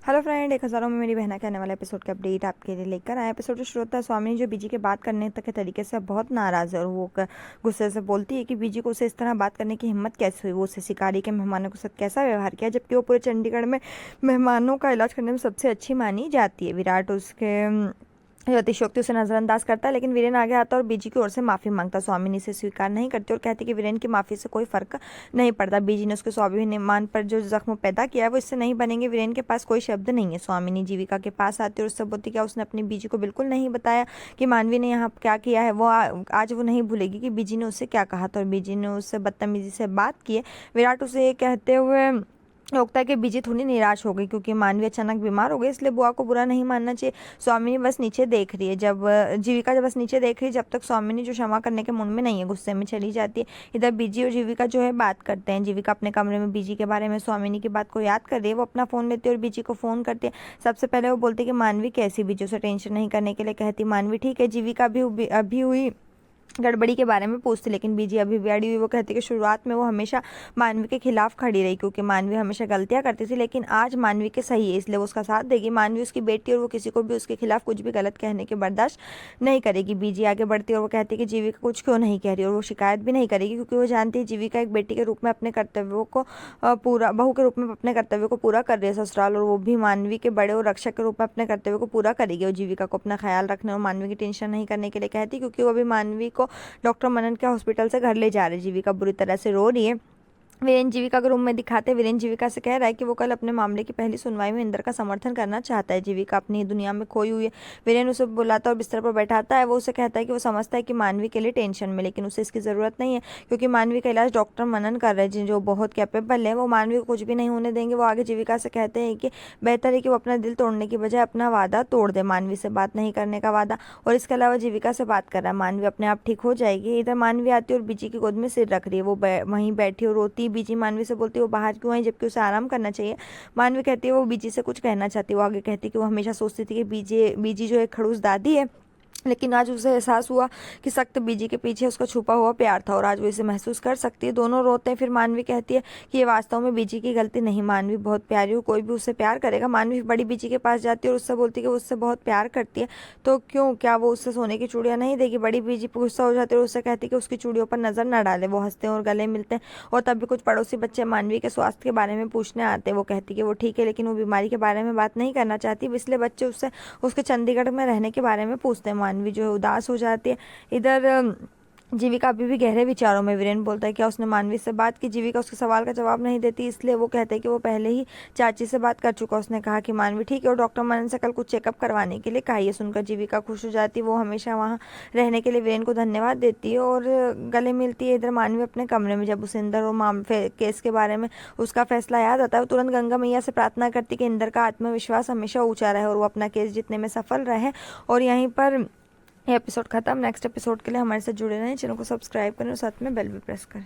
Hello friend, 1000 में मेरी बहना के आने वाला एपिसोड का अपडेट आपके लिए लेकर आए। एपिसोड जो शुरू होता है, स्वामिनी जो बीजी के बात करने तक के तरीके से बहुत नाराज़ है और वो गुस्से से बोलती है कि बीजी को उसे इस तरह बात करने की हिम्मत कैसे हुई, वो उसे शिकारी के मेहमानों के साथ कैसा व्यवहार किया, जबकि वो पूरे चंडीगढ़ में मेहमानों का इलाज करने में सबसे अच्छी मानी जाती है। विराट उसके जो अतिशयोक्ति उसे नज़रअंदाज करता है, लेकिन वीरेन आगे आता है और बीजी की ओर से माफ़ी मांगता। स्वामिनी इसे स्वीकार नहीं करती और कहती कि वीरेन की माफ़ी से कोई फ़र्क नहीं पड़ता। बीजी ने उसके स्वाभिमान पर जो जख्म पैदा किया है वो इससे नहीं बनेंगे। वीरेन के पास कोई शब्द नहीं है। स्वामिनी जीविका के पास आती है और उससे बोलती क्या उसने अपनी बीजी को बिल्कुल नहीं बताया कि मानवी ने यहाँ क्या किया है। वो आज वो नहीं भूलेगी कि बीजी ने उससे क्या कहा था और बीजी ने उससे बदतमीजी से बात की है। विराट उसे ये कहते हुए रोकता है कि बीजी थोड़ी निराश हो गई क्योंकि मानवी अचानक बीमार हो गई, इसलिए बुआ को बुरा नहीं मानना चाहिए। स्वामिनी बस नीचे देख रही है, जीविका जब बस नीचे देख रही है, जब तक स्वामिनी जो क्षमा करने के मूड में नहीं है, गुस्से में चली जाती है। इधर बीजी और जीविका जो है बात करते हैं। जीविका अपने कमरे में बीजी के बारे में स्वामिनी की बात को याद कर रही है। वो अपना फ़ोन लेती है और बीजी को फ़ोन करती है। सबसे पहले वो बोलती है कि मानवी कैसी, बीजी उसे टेंशन नहीं करने के लिए कहती मानवी ठीक है। जीविका भी अभी हुई गड़बड़ी के बारे में पूछती, लेकिन बीजी अभी भी अड़ी हुई। वो कहती कि शुरुआत में वो हमेशा मानवी के खिलाफ खड़ी रही क्योंकि मानवी हमेशा गलतियां करती थी, लेकिन आज मानवी के सही है इसलिए वो उसका साथ देगी। मानवी उसकी बेटी और वो किसी को भी उसके खिलाफ कुछ भी गलत कहने के बर्दाश्त नहीं करेगी। बीजी आगे बढ़ती है और वो कहती है कि जीविका कुछ क्यों नहीं कह रही और वो शिकायत भी नहीं करेगी क्योंकि वो जानती है जीविका एक बेटी के रूप में अपने कर्तव्यों को पूरा बहू के रूप में अपने कर्तव्यों को पूरा कर रही है ससुराल, और वो भी मानवी के बड़े और रक्षक के रूप में अपने कर्तव्यों को पूरा करेगी। और जीविका को अपना ख्याल रखने और मानवी की टेंशन नहीं करने के लिए कहती क्योंकि वो अभी मानवी को डॉक्टर मनन के हॉस्पिटल से घर ले जा रहे। जीविका बुरी तरह से रो रही है। वीरेन जीविका के रूम में दिखाते वीरेन जीविका से कह रहा है कि वो कल अपने मामले की पहली सुनवाई में इंदर का समर्थन करना चाहता है। जीविका अपनी दुनिया में खोई हुई है। वीरेन उसे बुलाता और बिस्तर पर बैठाता है। वो उसे कहता है कि वो समझता है कि मानवी के लिए टेंशन में, लेकिन उसे इसकी ज़रूरत नहीं है क्योंकि मानवी का इलाज डॉक्टर मनन कर रहे हैं जो बहुत कैपेबल है। वो मानवी को कुछ भी नहीं होने देंगे। वो आगे जीविका से कहते हैं कि बेहतर है कि वो अपना दिल तोड़ने की बजाय अपना वादा तोड़ दे, मानवी से बात नहीं करने का वादा। और इसके अलावा जीविका से बात कर रहा है। मानवी अपने आप ठीक हो जाएगी। इधर मानवी आती है और बीजी की गोद में सिर रख रही है। वो वहीं बैठी और रोती। बीजी मानवी से बोलती है वो बाहर क्यों आई जबकि उसे आराम करना चाहिए। मानवी कहती है वो बीजी से कुछ कहना चाहती है। वो आगे कहती है कि वो हमेशा सोचती थी कि बीजी जो एक खड़ूस दादी है, लेकिन आज उसे एहसास हुआ कि सख्त बीजी के पीछे उसका छुपा हुआ प्यार था और आज वो इसे महसूस कर सकती है। दोनों रोते हैं। फिर मानवी कहती है कि ये वास्तव में बीजी की गलती नहीं, मानवी बहुत प्यारी हो, कोई भी उससे प्यार करेगा। मानवी बड़ी बीजी के पास जाती है और उससे बोलती है कि वो उससे बहुत प्यार करती है, तो क्यों क्या वो उससे सोने की चूड़ियाँ नहीं देगी। बड़ी बीजी गुस्सा हो जाती है और उससे कहती है कि उसकी चूड़ियों पर नजर न डाले। वो हंसते हैं और गले मिलते हैं। और तब भी कुछ पड़ोसी बच्चे मानवी के स्वास्थ्य के बारे में पूछने आते हैं। वो कहती है कि वो ठीक है, लेकिन वो बीमारी के बारे में बात नहीं करना चाहती, इसलिए बच्चे उससे उसके चंडीगढ़ में रहने के बारे में पूछते हैं। मानवी जो है उदास हो जाती है। इधर जीविका अभी भी गहरे विचारों में। वीरेन बोलता है क्या उसने मानवी से बात की। जीविका उसके सवाल का जवाब नहीं देती, इसलिए वो कहते हैं कि वो पहले ही चाची से बात कर चुका। उसने कहा कि मानवी ठीक है और डॉक्टर मनन से कल कुछ चेकअप करवाने के लिए कहा। ये सुनकर जीविका खुश हो जाती है। वो हमेशा वहाँ रहने के लिए वीरेन को धन्यवाद देती है और गले मिलती है। इधर मानवी अपने कमरे में जब उसे इंदर और केस के बारे में उसका फैसला याद आता है, वो तुरंत गंगा मैया से प्रार्थना करती कि इंदर का आत्मविश्वास हमेशा ऊंचा रहे और वो अपना केस जीतने में सफल रहे। और यहीं पर ये एपिसोड खत्म। नेक्स्ट एपिसोड के लिए हमारे साथ जुड़े रहें, चैनल को सब्सक्राइब करें और साथ में बेल भी प्रेस करें।